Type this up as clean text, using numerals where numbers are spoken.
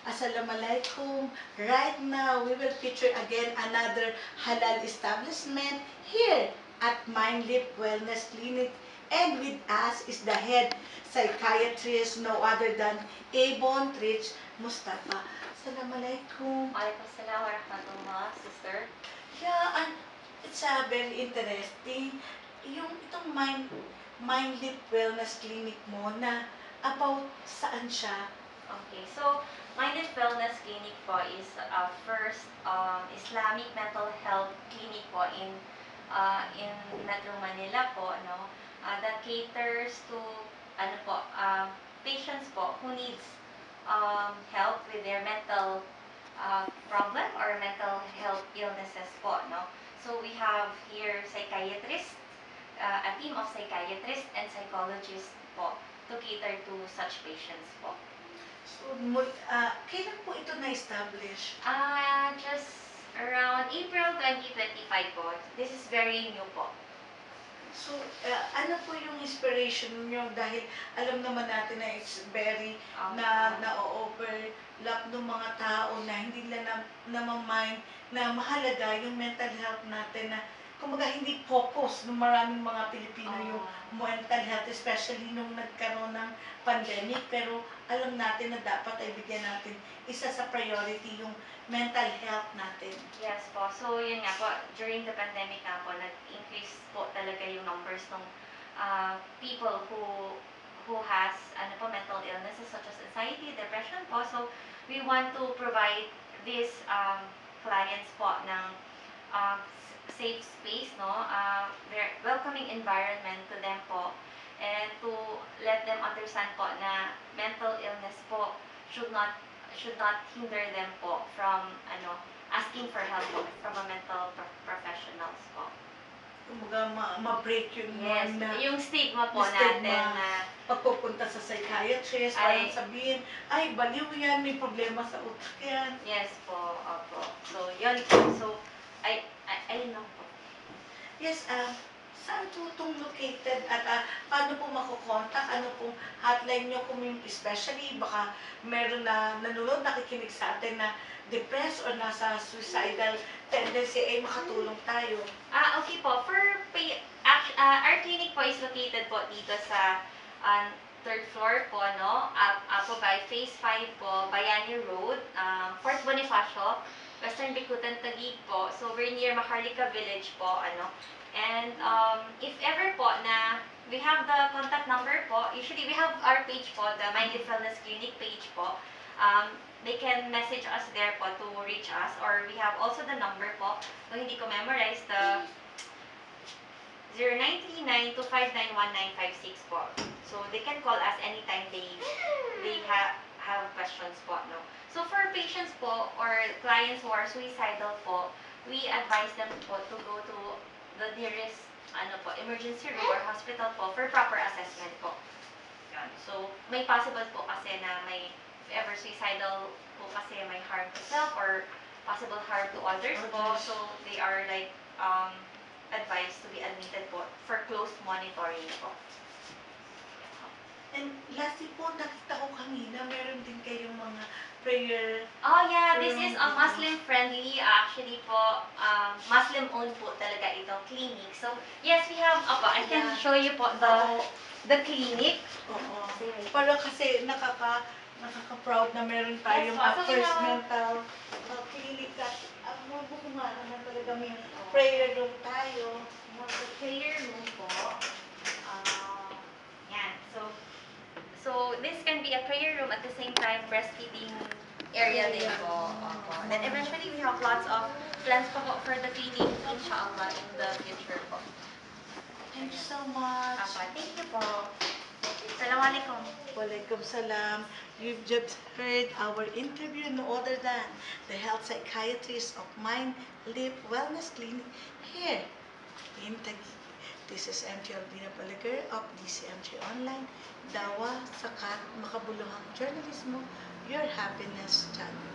Assalamualaikum. Right now, we will feature again another halal establishment here at Mind Lip Wellness Clinic. And with us is the head psychiatrist, no other than Avon Trich Mustafa. Assalamualaikum. Waalaikumsalam warahmatullah, sister. Yeah, and it's very interesting. Itong Mind Lip Wellness Clinic mo na about saan siya. Okay, so Minded Wellness Clinic po is first Islamic mental health clinic po in Metro Manila po, no? That caters to patients po who needs help with their mental problem or mental health illnesses po, no? So we have here psychiatrists, a team of psychiatrists and psychologists po to cater to such patients po. So, kailan po ito na-establish? Just around April 2025 po. This is very new po. So, ano po yung inspiration nyo? Dahil alam naman natin na it's very na-overlap ng mga tao na hindi nila namamind na mahalaga yung mental health natin na kumbaga hindi focus ng maraming mga Pilipino yung mental health, especially nung nagkaroon ng pandemic. Pero alam natin na dapat ay bigyan natin isa sa priority yung mental health natin. Yes po. So, yun nga po, during the pandemic nga po, nag-increase po talaga yung numbers ng people who has mental illnesses such as anxiety, depression po. So, we want to provide these clients po ng safe space, no? Welcoming environment to them po, and to let them understand po na mental illness po should not hinder them po from asking for help po from a mental professionals po. Kumbaga ma-break yung Yes, na yung stigma po stigma, natin na pagpupunta sa psychiatrist, parang sabihin, ay, baliw yan, may problema sa utak yan. Yes po, opo. So, yun po. So, ayun lang po. Yes, saan po itong located at paano po makukontak? Ano pong hotline nyo kung especially baka meron na nanonood, nakikinig sa atin na depressed or nasa suicidal tendency, ay makatulong tayo. Okay po. Our clinic po is located po dito sa third floor po, no? Po by Phase 5 po, Bayani Road, Fort Bonifacio, Western Bicutan, Taguig po. So, we're near Maharlika Village po, And if ever po na we have the contact number po, usually we have our page po, the Minded Wellness Clinic page po. They can message us there po to reach us, or we have also the number po. Kung hindi ko memorize, the 0939-259-1956 po. So they can call us anytime they have questions po, no? So for patients po or clients who are suicidal po, we advise them po to go to the nearest emergency room or hospital po for proper assessment po. Yan. So, may possible po kasi na if ever suicidal po kasi may harm to self or possible harm to others po. So, they are advised to be admitted po for close monitoring po. And lastly po, nakita ko kanina, meron din kayong mga prayer. Oh yeah, this is a Muslim-friendly, actually po, Muslim-owned po talaga itong clinic. So, yes, we have, I can show you po the clinic. Oo. Para kasi nakaka-proud na meron tayong first mental clinic that mabuko nga naman talaga may prayer room tayo. The prayer room po. Yan. So this can be a prayer room at the same time breastfeeding area din po. Then eventually we have lots of plans po for the clinic, inshallah, in the future po. Thank you so much. Thank you po. Assalamualaikum. Waalaikumsalam. You've just heard our interview, no other than the health psychiatrist of Mind Lip Wellness Clinic here in Taguig. This is MJ Albina Balaguer of DCMJ Online, Dawa, Sakat, Makabuluhang Journalismo, your happiness channel.